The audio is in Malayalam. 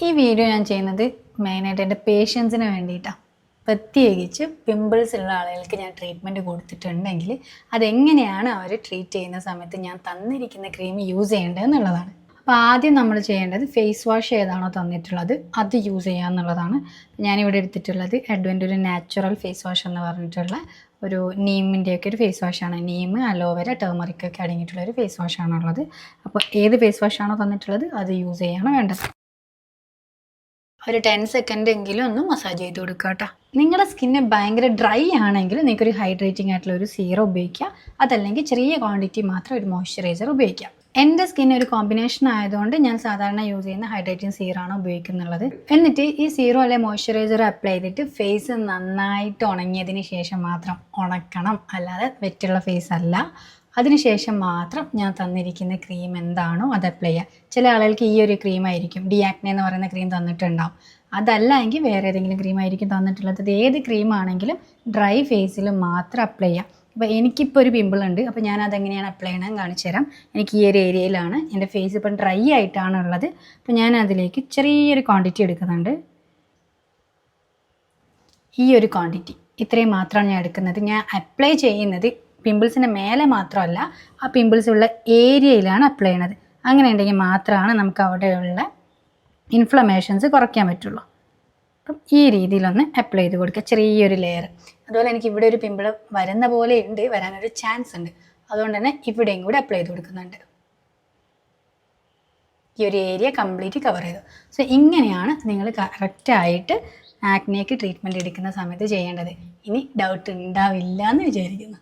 ഈ വീഡിയോ ഞാൻ ചെയ്യുന്നത് മെയിനായിട്ട് എൻ്റെ പേഷ്യൻസിന് വേണ്ടിയിട്ടാണ്. പ്രത്യേകിച്ച് പിമ്പിൾസ് ഉള്ള ആളുകൾക്ക് ഞാൻ ട്രീറ്റ്മെൻറ്റ് കൊടുത്തിട്ടുണ്ടെങ്കിൽ അതെങ്ങനെയാണ് അവർ ട്രീറ്റ് ചെയ്യുന്ന സമയത്ത് ഞാൻ തന്നിരിക്കുന്ന ക്രീം യൂസ് ചെയ്യേണ്ടത് എന്നുള്ളതാണ്. അപ്പോൾ ആദ്യം നമ്മൾ ചെയ്യേണ്ടത് ഫേസ് വാഷ് ഏതാണോ തന്നിട്ടുള്ളത് അത് യൂസ് ചെയ്യുക എന്നുള്ളതാണ്. ഞാനിവിടെ എടുത്തിട്ടുള്ളത് എഡ്വൻ്റെ ഒരു നാച്ചുറൽ ഫേസ് വാഷ് എന്ന് പറഞ്ഞിട്ടുള്ള ഒരു നീമിൻ്റെയൊക്കെ ഒരു ഫേസ് വാഷാണ്. നീം, അലോവേര, ടേമറിക് ഒക്കെ അടങ്ങിയിട്ടുള്ളൊരു ഫേസ് വാഷാണുള്ളത്. അപ്പോൾ ഏത് ഫേസ് വാഷാണോ തന്നിട്ടുള്ളത് അത് യൂസ് ചെയ്യാണ് വേണ്ടത്. ഒരു 10 സെക്കൻഡ് എങ്കിലും ഒന്ന് മസാജ് ചെയ്ത് കൊടുക്കുക കേട്ടോ. നിങ്ങളുടെ സ്കിന്ന് ഭയങ്കര ഡ്രൈ ആണെങ്കിൽ നിങ്ങൾക്കൊരു ഹൈഡ്രേറ്റിംഗ് ആയിട്ടുള്ള ഒരു സീറം ഉപയോഗിക്കുക. അതല്ലെങ്കിൽ ചെറിയ ക്വാണ്ടിറ്റി മാത്രം ഒരു മോയ്സ്ചറൈസർ ഉപയോഗിക്കാം. എൻ്റെ സ്കിൻ ഒരു കോമ്പിനേഷൻ ആയതുകൊണ്ട് ഞാൻ സാധാരണ യൂസ് ചെയ്യുന്ന ഹൈഡ്രേറ്റിംഗ് സീറാണ് ഉപയോഗിക്കുന്നുള്ളത്. എന്നിട്ട് ഈ സീറോ അല്ലെ മോയ്സ്ചറൈസർ അപ്ലൈ ചെയ്തിട്ട് ഫേസ് നന്നായിട്ട് ഉണങ്ങിയതിന് ശേഷം മാത്രം ഉണക്കണം, അല്ലാതെ വെറ്റുള്ള ഫേസ് അല്ല. അതിനുശേഷം മാത്രം ഞാൻ തന്നിരിക്കുന്ന ക്രീം എന്താണോ അത് അപ്ലൈ ചെയ്യുക. ചില ആളുകൾക്ക് ഈ ഒരു ക്രീമായിരിക്കും, ഡിയാക്നെ എന്ന് പറയുന്ന ക്രീം തന്നിട്ടുണ്ടാവും. അതല്ല എങ്കിൽ വേറെ ഏതെങ്കിലും ക്രീമായിരിക്കും തന്നിട്ടുള്ളത്. അത് ഏത് ക്രീമാണെങ്കിലും ഡ്രൈ ഫേസിൽ മാത്രം അപ്ലൈ ചെയ്യാം. അപ്പോൾ എനിക്കിപ്പോൾ ഒരു പിമ്പിൾ ഉണ്ട്, അപ്പോൾ ഞാൻ അതെങ്ങനെയാണ് അപ്ലൈ ചെയ്യണമെന്ന് കാണിച്ചു തരാം. എനിക്ക് ഈ ഒരു ഏരിയയിലാണ് എൻ്റെ ഫേസ് ഇപ്പം ഡ്രൈ ആയിട്ടാണ് ഉള്ളത്. അപ്പോൾ ഞാൻ അതിലേക്ക് ചെറിയൊരു ക്വാണ്ടിറ്റി എടുക്കുന്നുണ്ട്. ഈ ഒരു ക്വാണ്ടിറ്റി ഇത്രയും മാത്രമാണ് ഞാൻ എടുക്കുന്നത്. ഞാൻ അപ്ലൈ ചെയ്യുന്നത് പിമ്പിൾസിൻ്റെ മേലെ മാത്രമല്ല, ആ പിമ്പിൾസ് ഉള്ള ഏരിയയിലാണ് അപ്ലൈ ചെയ്യണത്. അങ്ങനെ ഉണ്ടെങ്കിൽ മാത്രമാണ് നമുക്ക് അവിടെയുള്ള ഇൻഫ്ലമേഷൻസ് കുറയ്ക്കാൻ പറ്റുള്ളൂ. അപ്പം ഈ രീതിയിലൊന്ന് അപ്ലൈ ചെയ്ത് കൊടുക്കുക, ചെറിയൊരു ലെയർ. അതുപോലെ എനിക്ക് ഇവിടെ ഒരു പിമ്പിൾ വരുന്ന പോലെ ഉണ്ട്, വരാനൊരു ചാൻസ് ഉണ്ട്. അതുകൊണ്ട് തന്നെ ഇവിടെയും കൂടി അപ്ലൈ ചെയ്ത് കൊടുക്കുന്നുണ്ട്. ഈ ഒരു ഏരിയ കംപ്ലീറ്റ് കവർ ചെയ്തു. സോ ഇങ്ങനെയാണ് നിങ്ങൾ കറക്റ്റായിട്ട് ആക്നെയ്ക്ക് ട്രീറ്റ്മെൻറ്റ് എടുക്കുന്ന സമയത്ത് ചെയ്യേണ്ടത്. ഇനി ഡൗട്ട് ഉണ്ടാവില്ല എന്ന് വിചാരിക്കുന്നു.